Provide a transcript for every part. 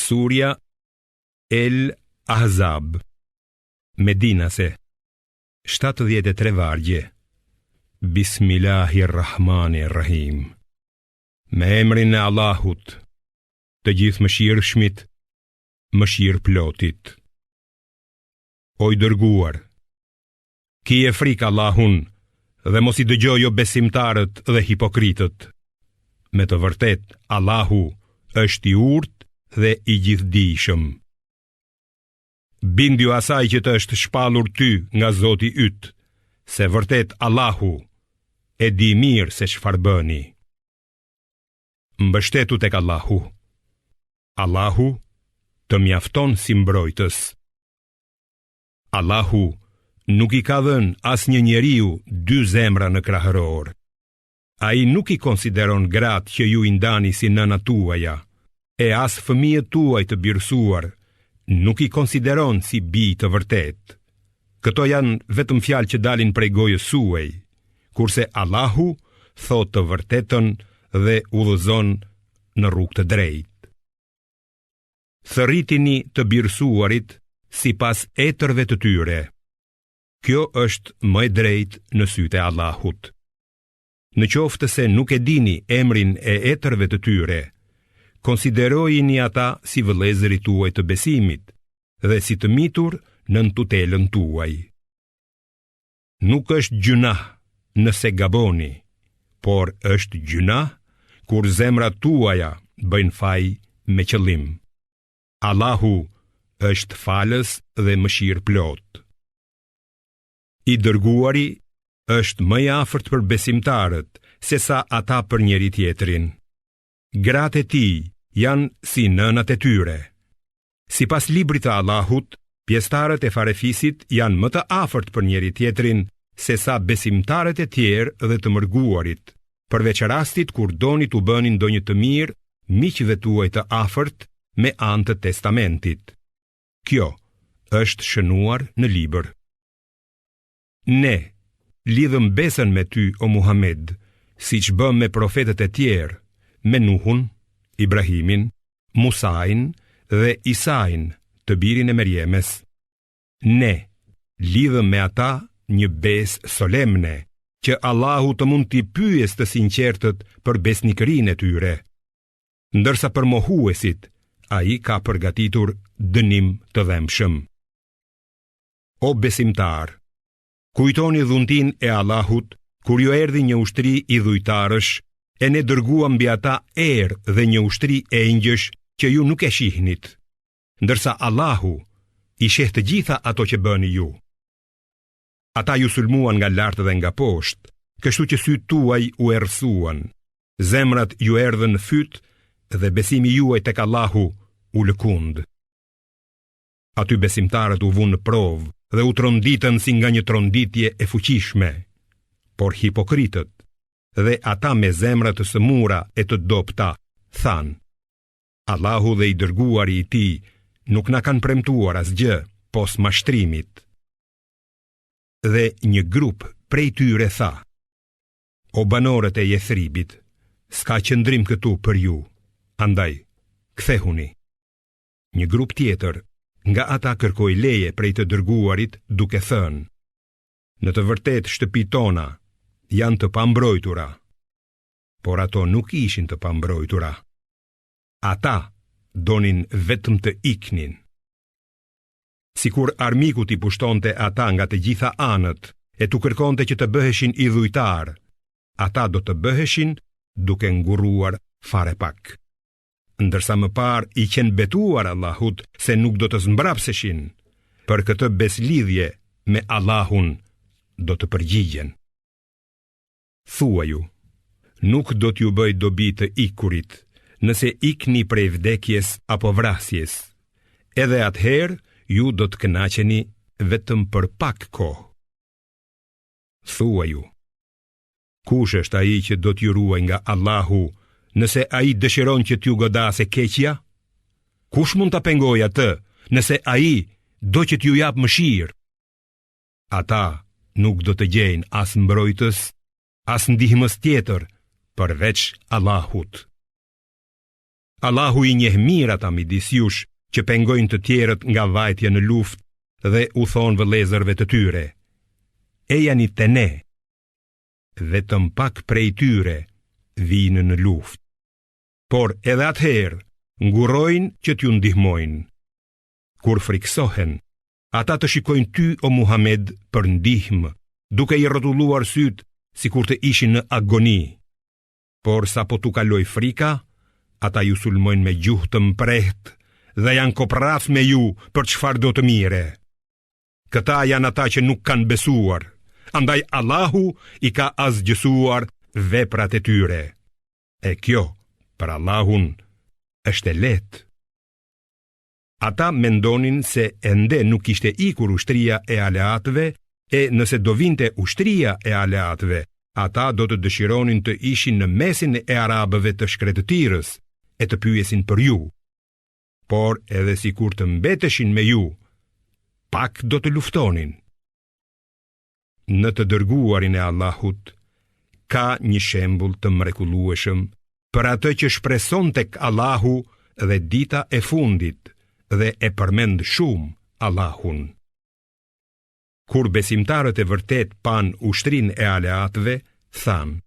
Surja El Ahzab, Medinase, 73 vargje. Bismillahirrahmanirrahim. Me emrin e Allahut, të gjithë mëshirshmit, mëshirëplotit. O i dërguar, kije frikë Allahun dhe mos i dëgjoj o besimtarët dhe hipokritët. Me të vërtet, Allahu është i urtë dhe i gjithdijshëm. Bindju asaj që të është shpallur ty nga Zoti yt, se vërtet Allahu e di mirë se çfarë bëni. Mbështetu tek Allahu. Allahu të mjafton si mbrojtës. Allahu nuk i ka dhënë asnjë njeriu dy zemra në krahëror. Ai nuk i konsideron gratë që ju i ndani si nëna tuaja, e as fëmijët tuaj të birësuar nuk i konsideron si bij të vërtet. Këto janë vetëm fjalë që dalin prej gojës suaj, kurse Allahu thot të vërtetën dhe udhëzon në rrugë të drejtë. Thërritini të birësuarit sipas etërve të tyre. Kjo është më e drejtë në sytë e Allahut. Në qoftë se nuk e dini emrin e etërve të tyre, konsiderojini ata si vëllezërit tuaj të besimit dhe si të mitur nën tutelën tuaj. Nuk është gjunah nëse gaboni, por është gjunah kur zemrat tuaja bëjnë faj me qëllim. Allahu është falës dhe mëshirëplot. I dërguari është më i afërt për besimtarët se sa ata për njëri tjetrin. Gratë e tij janë si nënat e tyre. Sipas librit të Allahut, pjesëtarët e farefisit janë më të afërt për njëri tjetrin se sa besimtarët e tjerë dhe të mërguarit, përveç rastit kur doni t'u bëni ndonjë të mirë miqve tuaj të afërt me anë të testamentit. Kjo është shënuar në libër. Ne lidhëm besën me ty, o Muhammed, siç bëm me profetët e tjerë, me Nuhun, Ibrahimin, Musain dhe Isain, të birin e Merjemes. Ne lidhëm me ata një besë solemne, që Allahu të mund t'i pyes të sinqertët për besnikërinë e tyre. Ndërsa për mohuesit, ai ka përgatitur dënim të dhëmshëm. O besimtar, kujtoni dhuntin e Allahut kur ju erdhi një ushtri i dhujtarësh, e ne dërguam mbi ata erë dhe një ushtri e engjësh që ju nuk e shihnit, ndërsa Allahu i sheh të gjitha ato që bëni ju. Ata ju sulmuan nga lartë dhe nga poshtë, kështu që sytë tuaj u errësuan, zemrat ju erdhën në fyt dhe besimi juaj tek Allahu u lëkund. Aty besimtarët u vunë në provë dhe u tronditën si nga një tronditje e fuqishme, por hipokritët dhe ata me zemra të sëmura e të dopta thanë: Allahu dhe i dërguari i tij nuk na kanë premtuar asgjë pos mashtrimit. Dhe një grup prej tyre tha: O banorët e Jethribit, s'ka qëndrim këtu për ju, andaj kthehuni. Një grup tjetër nga ata kërkoi leje prej të dërguarit duke thënë: Në të vërtet shtëpitë tona janë të pambrojtura. Por ato nuk ishin të pambrojtura. Ata donin vetëm të iknin. Sikur armiku t'i pushtonte ata nga të gjitha anët e t'u kërkonte që të bëheshin i dhujtar, ata do të bëheshin duke ngurruar fare pak. Ndërsa më parë i qenë betuar Allahut se nuk do të zmbrapseshin, për këtë beslidhje me Allahun do të përgjigjen. Thuaju, nuk do t'ju bëj dobi të ikurit, nëse ikni prej vdekjes apo vrasjes, edhe atëherë ju do të kënaqeni vetëm për pak kohë. Thuaju, kush është ai që do t'ju ruaj nga Allahu, nëse ai dëshiron që t'ju godasë keqja? Kush mund ta pengojë atë, nëse ai do që t'ju jap mëshirë? Ata nuk do të gjejnë as mbrojtës, as ndihmës tjetër përveç Allahut. Allahu i njeh mirë ata midis jush që pengojnë të tjerët nga vajtja në luftë dhe u thonë vëllezërve të tyre: Ejani te ne. Vetëm pak prej tyre vinë në luftë. Por edhe atëherë ngurojnë që t'ju ndihmojnë. Kur friksohen, ata të shikojnë ty o Muhammed për ndihmë, duke i rrotulluar syt sikur të ishin në agoni. Por sa po t'u kaloj frika, ata ju sulmojnë me gjuhë të mprehtë dhe janë kopras me ju për çfarë do të mire. Këta janë ata që nuk kanë besuar, andaj Allahu i ka asgjësuar veprat e tyre. E kjo, për Allahun, është e lehtë. Ata mendonin se ende nuk ishte ikur ushtria e aleatëve, e nëse do vinte ushtria e aleatëve, ata do të dëshironin të ishin në mesin e arabëve të shkretëtirës e të pyesin për ju. Por edhe si kur të mbeteshin me ju, pak do të luftonin. Në të dërguarin e Allahut, ka një shembull të mrekullueshëm për atë që shpreson tek Allahu dhe dita e fundit dhe e përmend shumë Allahun. Kur besimtarët e vërtet pan ushtrin e aleatëve, thanë: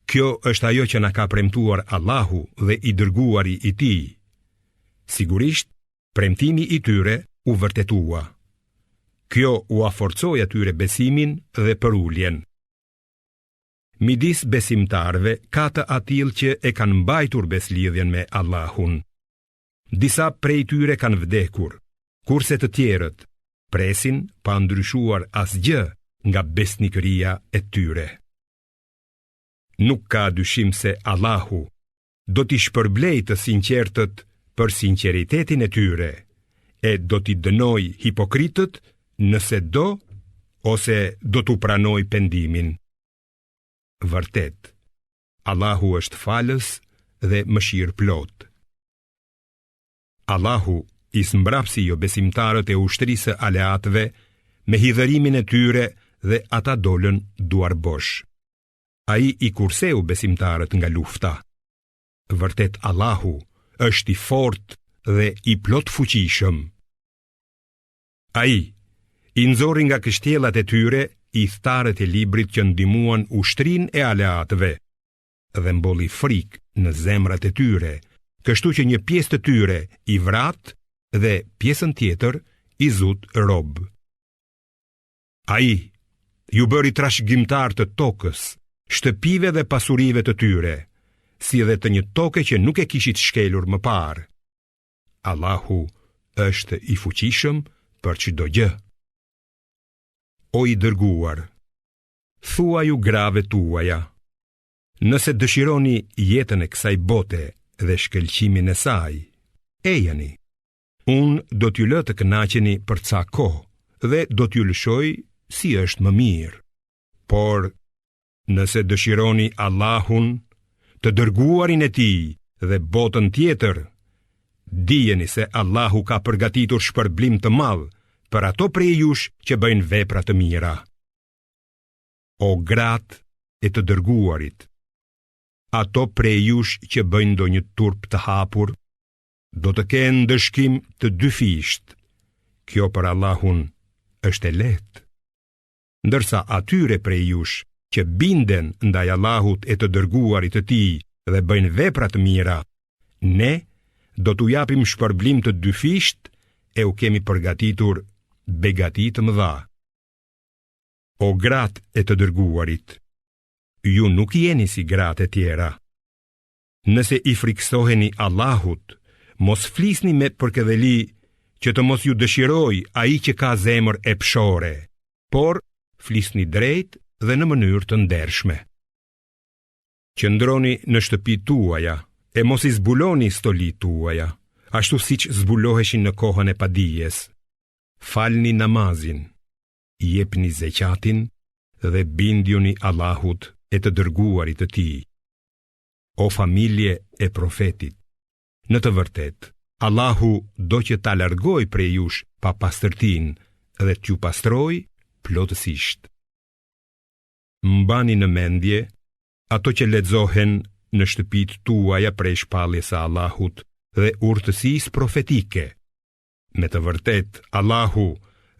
Kjo është ajo që na ka premtuar Allahu dhe i dërguari i tij. Sigurisht, premtimi i tyre u vërtetua. Kjo u aforcoi atyre besimin dhe përuljen. Midis besimtarve ka të atill që e kanë mbajtur beslidhjen me Allahun. Disa prej tyre kanë vdekur, kurse të tjerët presin pa ndryshuar asgjë nga besnikëria e tyre. Nuk ka dyshim se Allahu do t'i shpërblej të sinqertët për sinqeritetin e tyre, e do t'i dënoj hipokritët nëse do, ose do t'u pranoj pendimin. Vërtet, Allahu është falës dhe mëshirë plot. Allahu i smbrapsi jo besimtarët e ushtrisë aleatëve me hidhërimin e tyre dhe ata dolën duar bosh. Ai i kurseu besimtarët nga lufta. Vërtet Allahu është i fortë dhe i plot fuqishëm. Ai i nxorri nga kështjellat e tyre i thtarët e librit që ndihmuan ushtrinë e aleatëve dhe mbolli frikë në zemrat e tyre, kështu që një pjesë të tyre i vrat dhe pjesën tjetër i zut rob. Ai ju bëri trashëgimtar të tokës, shtëpive dhe pasurive të tyre, si edhe të një toke që nuk e kishit shkelur më parë. Allahu është i fuqishëm për çdo gjë. O i dërguar, thua ju grave tuaja: nëse dëshironi jetën e kësaj bote dhe shkëlqimin e saj, ejani. Unë do t'ju lë të kënaqeni për ca kohë dhe do t'ju lëshoj si është më mirë. Por nëse dëshironi Allahun, të dërguarin e tij dhe botën tjetër, dijeni se Allahu ka përgatitur shpërblim të madh për ato prej jush që bëjnë vepra të mira. O gratë e të dërguarit, ato prej jush që bëjnë ndonjë turp të hapur, do të kenë dëshkim të dyfisht. Kjo për Allahun është e lehtë. Ndërsa atyre prej jush që binden ndaj Allahut e të dërguarit të tij dhe bëjnë vepra të mira, ne do t'u japim shpërblim të dyfisht e u kemi përgatitur begati të mëdha. O gratë e të dërguarit, ju nuk jeni si gratë e tjera. Nëse i friksoheni Allahut, mos flisni me përkëdheli që të mos ju dëshiroj ai që ka zemër e pshore, por flisni drejt dhe në mënyrë të ndershme. Qëndroni në shtëpi tuaja e mos i zbuloni stolit tuaja, ashtu siç zbuloheshin në kohën e padijes. Falni namazin, jepni zeqatin dhe bindjuni Allahut e të dërguarit të tij. O familje e profetit, në të vërtet, Allahu do që ta largoj prej jush pa pastërtin dhe t'ju pastroj plotësisht. Mbani në mendje ato që lexohen në shtëpitë tuaja prej shpalljes së Allahut dhe urtësisë profetike. Me të vërtet, Allahu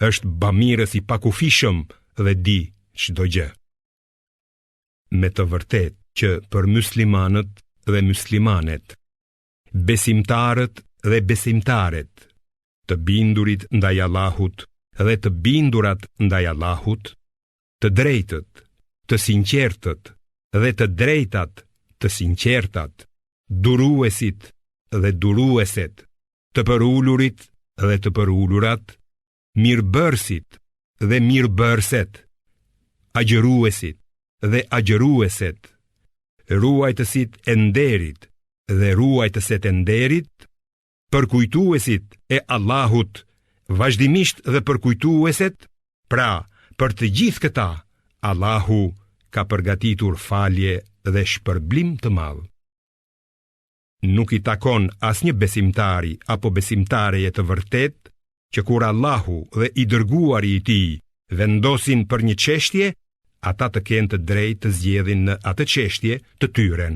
është bamirës i pakufishëm dhe di çdo gjë. Me të vërtet që për muslimanët dhe muslimanet, besimtarët dhe besimtaret, të bindurit ndaj Allahut dhe të bindurat ndaj Allahut, të drejtët, të sinqertët dhe të drejtat, të sinqertat, duruesit dhe durueset, të përulurit dhe të përulurat, mirëbërësit dhe mirëbërëset, agjëruesit dhe agjërueset, ruajtësit e nderit dhe ruajtëset e nderit, përkujtuesit e Allahut, vazhdimisht dhe përkujtueset, pra për të gjithë këta, Allahu ka përgatitur falje dhe shpërblim të madh. Nuk i takon asnjë besimtari apo besimtareje të vërtet që kur Allahu dhe i dërguari i tij vendosin për një çështje, ata të kenë të drejtë të zgjedhin në atë çështje të tyren.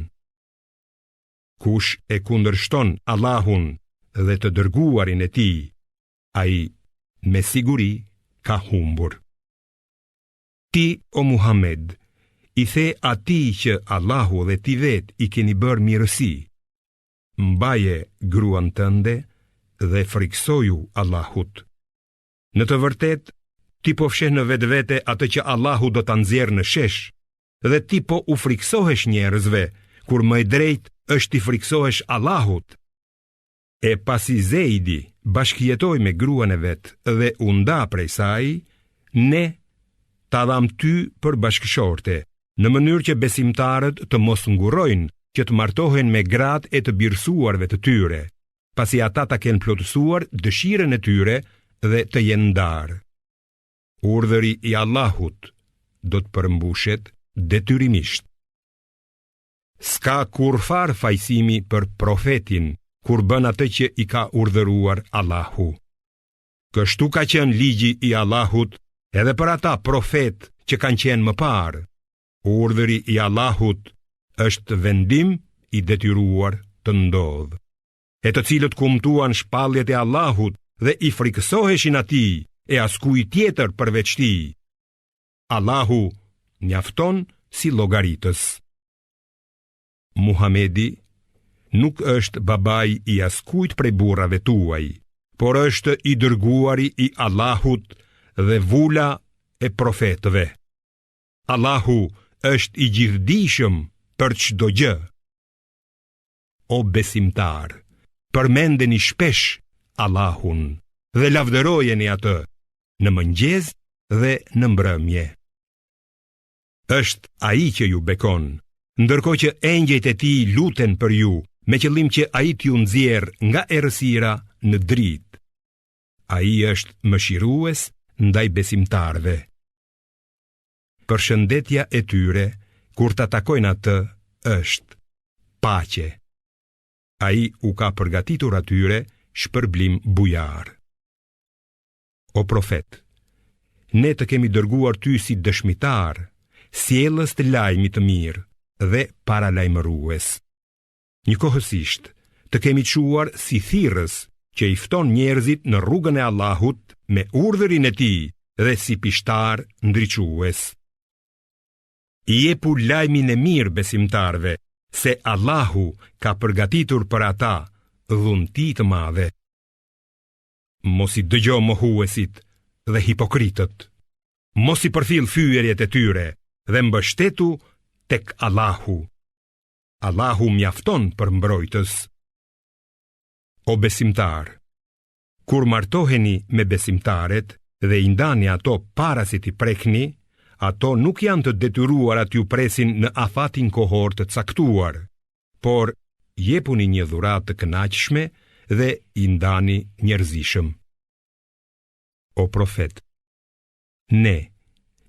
Kush e kundërshton Allahun dhe të dërguarin e tij, ai me siguri ka humbur. Ti, o Muhammed, i the atij që Allahu dhe ti vet i keni bërë mirësi, mbaje gruan tënde dhe friksoju Allahut. Në të vërtet, ti po fsheh në vetvete atë që Allahu do ta nxjerrë në shesh, dhe ti po u friksohesh njerëzve, kur më i drejt është ti friksohesh Allahut. E pasi Zeidi bashkëjetoi me gruan e vet dhe u nda prej saj, ne ta dham ty për bashkëshorte, në mënyrë që besimtarët të mos ngurrojnë që të martohen me gratë e të birësuarve të tyre, pasi ata ta kenë plotësuar dëshirën e tyre dhe të jenë ndarë. Urdhëri i Allahut do të përmbushet detyrimisht. S'ka kurfar fajsimi për profetin kur bën atë që i ka urdhëruar Allahu. Kështu ka qenë ligji i Allahut edhe për ata profet që kanë qenë më parë. Urdhëri i Allahut është vendim i detyruar të ndodhë. E të cilët kumtuan shpalljet e Allahut dhe i frikësoheshin atij e askujt tjetër përveç tij, Allahu mjafton si llogaritës. Muhamedi nuk është babai i askujt prej burrave tuaj, por është i dërguari i Allahut dhe vula e profetëve. Allahu është i gjithdijshëm për çdo gjë. O besimtar, përmendeni shpesh Allahun dhe lavdërojeni atë në mëngjes dhe në mbrëmje. Është ai që ju bekon, ndërkohë që engjëjt e tij luten për ju, me qëllim që ai t'ju nxjerrë nga errësira në dritë. Ai është mëshirues ndaj besimtarve. Përshëndetja e tyre kur ta takojnë atë është paqe. Ai u ka përgatitur atyre shpërblim bujar. O profet, ne të kemi dërguar ty si dëshmitar, sjellës të lajmit të mirë dhe paralajmërues. Njëkohësisht, të kemi çuar si thirrës që i fton njerëzit në rrugën e Allahut me urdhërin e tij dhe si pishtar ndriçues. I jepu lajmin e mirë besimtarve se Allahu ka përgatitur për ata dhunti të madhe. Mos i dëgjo mohuesit dhe hipokritët. Mos i përfill thyerjet e tyre dhe mbështetu tek Allahu. Allahu mjafton për mbrojtës. O besimtar, kur martoheni me besimtaret dhe i ndani ato para se t'i prekni, ato nuk janë të detyruar t'ju presin në afatin kohor të caktuar, por jepuni një dhuratë të kënaqshme dhe i ndani njerëzishëm. O profet, ne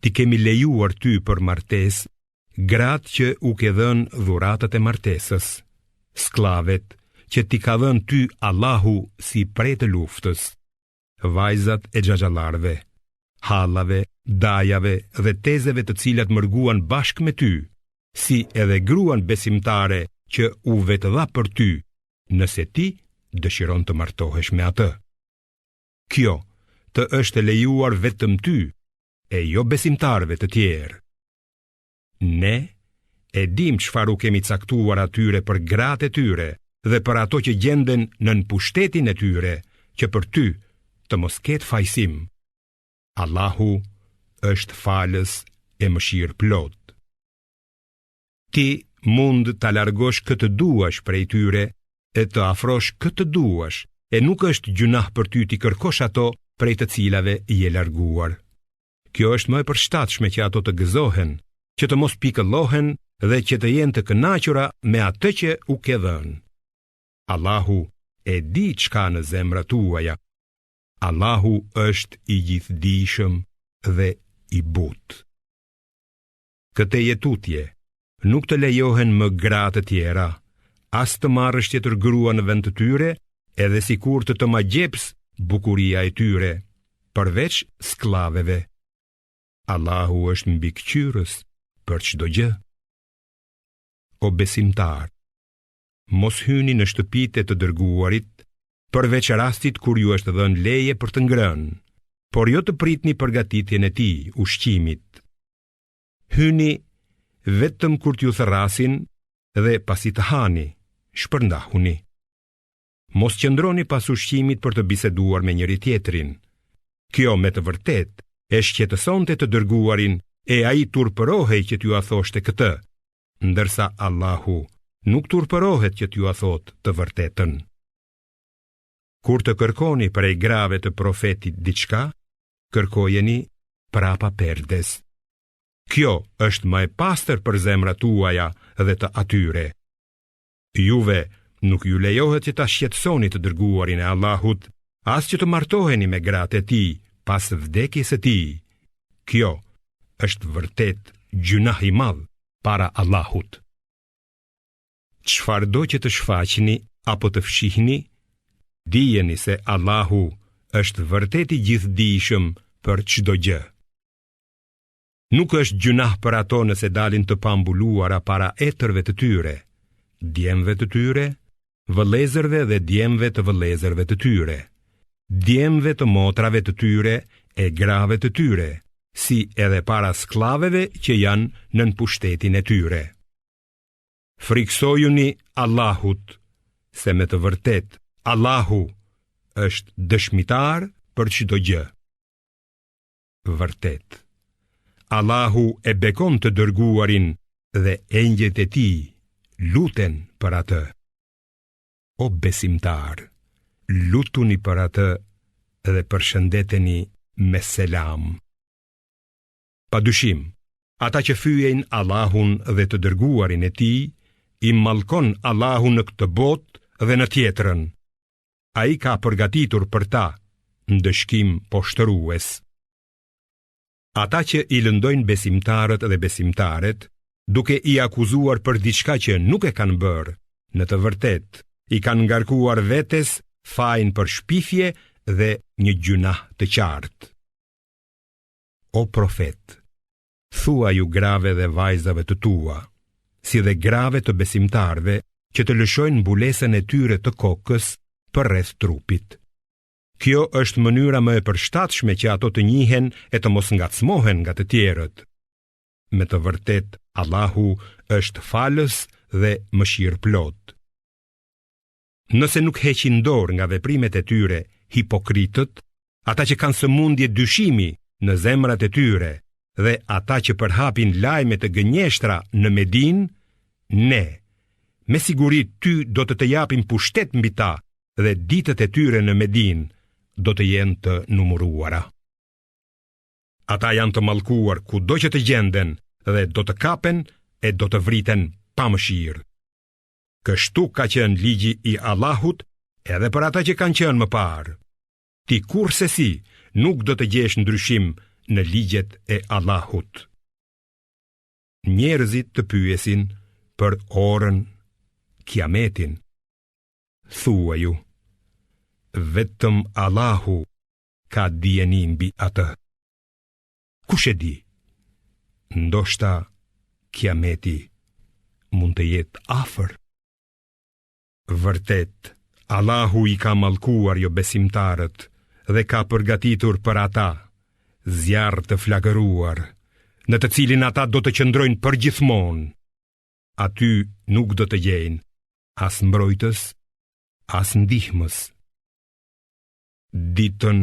ti kemi lejuar ty për martesë gratë që u ke dhënë dhuratët e martesës, sklavet që ti ka dhënë ty Allahu si prej të luftës, vajzat e xhaxhallarëve, hallave, dajave dhe tezeve të cilat mërguan bashkë me ty, si edhe gruan besimtare që u vetëdha për ty, nëse ti dëshiron të martohesh me atë. Kjo të është lejuar vetëm ty, e jo besimtarve të tjerë. Ne e dim çfarë u kemi caktuar atyre për gratë e tyre dhe për ato që gjenden nën pushtetin e tyre, që për ty të mos ketë fajsim. Allahu është falës e mëshirë plot. Ti mund të largosh këtë duash prej tyre e të afrosh këtë duash, e nuk është gjunah për ty t'i kërkosh ato prej të cilave i e larguar. Kjo është më e përshtatshme që ato të gëzohen, që të mos pikëllohen dhe që të jenë të kënaqura me atë që u ke dhënë. Allahu e di çka në zemrat tuaja. Allahu është i gjithdijshëm dhe i butë. Këtë jetutje nuk të lejohen më gratë tjera, as të marrësh tjetër grua në vend të tyre, edhe sikur të magjeps bukuria e tyre, përveç sklaveve. Allahu është mbikëqyrës për çdo gjë. O besimtar, mos hyni në shtëpitë e të dërguarit, përveç rastit kur ju është dhënë leje për të ngrënë, por jo të pritni përgatitjen e tij, ushqimit. Hyni vetëm kur t'ju therrasin dhe pasi të hani, shpërndahuni. Mos qëndroni pas ushqimit për të biseduar me njëri tjetrin. Kjo me të vërtet e shqetësonte të dërguarin e ai turpërohej që t'ju a thoshte këtë, ndërsa Allahu nuk turpërohet që t'ju a thot të vërtetën. Kur të kërkoni prej grave të profetit diçka, kërkojeni prapa perdes. Kjo është më e pastër për zemrat tuaja dhe të atyre. Juve nuk ju lejohet që ta shqetësoni të dërguarin e Allahut, as që të martoheni me gratë e tij pas vdekjes së tij. Kjo është vërtet gjunah i madh para Allahut. Çfarëdo që të shfaqni apo të fshihni, dijeni se Allahu është vërtet i gjithdijshëm për çdo gjë. Nuk është gjunah për ato nëse dalin të pambuluara para etërve të tyre, djemve të tyre, vëllezërve dhe djemve të vëllezërve të tyre, djemve të motrave të tyre e grave të tyre, si edhe para sklaveve që janë nën pushtetin e tyre. Friksojuni Allahut, se me të vërtet Allahu është dëshmitar për çdo gjë. Vërtet, Allahu e bekon të dërguarin dhe engjëjt e tij luten për atë. O besimtar, lutuni për atë dhe përshëndeteni me selam. Padyshim, ata që fyejnë Allahun dhe të dërguarin e tij, i mallkon Allahu në këtë botë dhe në tjetrën. Ai ka përgatitur për ta ndëshkim poshtërues. Ata që i lëndojnë besimtarët dhe besimtaret, duke i akuzuar për diçka që nuk e kanë bërë, në të vërtet, i kanë ngarkuar vetes fajin për shpifje dhe një gjunah të qartë. O profet, thua ju grave dhe vajzave të tua, si dhe grave të besimtarve që të lëshojnë mbulesën e tyre të kokës përreth trupit. Kjo është mënyra më e përshtatshme që ato të njihen e të mos ngacmohen nga të tjerët. Me të vërtet, Allahu është falës dhe mëshirëplot. Nëse nuk heqin dorë nga veprimet e tyre hipokritët, ata që kanë sëmundje dyshimi në zemrat e tyre dhe ata që përhapin lajme të gënjeshtra në Medinë, ne, me siguri ty do të japim pushtet mbi ta dhe ditët e tyre në Medinë do të jenë të numëruara. Ata janë të mallkuar kudo që të gjenden dhe do të kapen e do të vriten pa mëshirë. Kështu ka qenë ligji i Allahut edhe për ata që kanë qenë më parë. Ti kurrësi nuk do të gjesh ndryshim në ligjet e Allahut. Njerëzit të pyesin për orën kiametin. Thuaj ju, vetëm Allahu ka dijen mbi atë. Kush e di? Ndoshta kiameti mund të jetë afër. Vërtet, Allahu i ka mallkuar jo besimtarët dhe ka përgatitur për ata zjarr të flagëruar, në të cilin ata do të qëndrojnë përgjithmonë. Aty nuk do të gjejnë as mbrojtës, as ndihmës. Ditën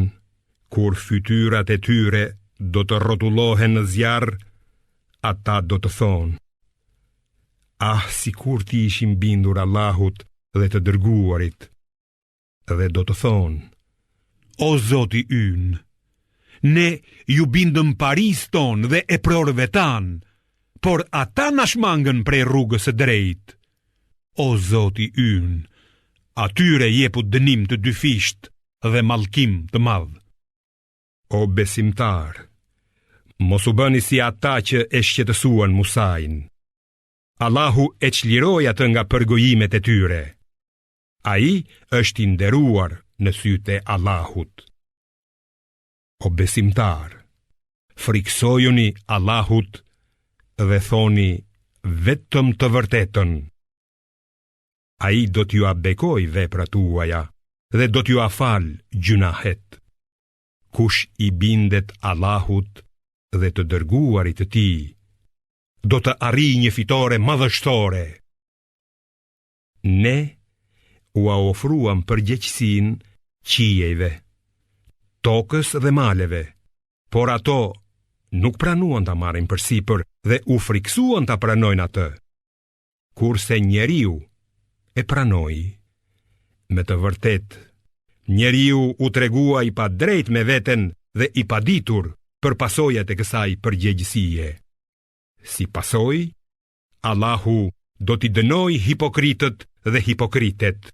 kur fytyrat e tyre do të rrotullohen në zjarr, ata do të thonë: ah, sikur ti ishim bindur Allahut dhe të dërguarit. Dhe do të thonë: o Zoti ynë, ne ju bindëm paris ton dhe e prorëve tan, por ata na shmangën prej rrugës së drejtë. O Zoti ynë, atyre jepu dënim të dyfisht dhe mallkim të madh. O besimtar, mos u bëni si ata që e shqetësuan Musain. Allahu e çliroi atë nga përgojimet e tyre. Ai është i nderuar në sytë e Allahut. O besimtar, friksojuni Allahut dhe thoni vetëm të vërtetën. Ai do t'ju abekoj veprat tuaja dhe do t'ju afal gjunahet. Kush i bindet Allahut dhe të dërguarit të tij, do të arrijë një fitore madhështore. Ne u ofruam përgjegjësinë qiejve, tokës dhe maleve, por ato nuk pranuan ta marrin përsipër dhe u friksuan ta pranojnë atë. Kurse njeriu e pranoi. Me të vërtet, njeriu u tregua i padrejt me veten dhe i paditur për pasojat e kësaj përgjegjësie. Si pasojë, Allahu do t'i dënoj hipokritët dhe hipokritet,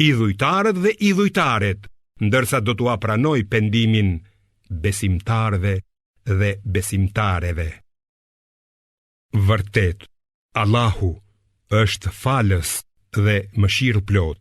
idhujtarët dhe idhujtaret, ndërsa do t'ua pranoj pendimin besimtarëve dhe besimtareve. Vërtet, Allahu është falës dhe mëshirëplot.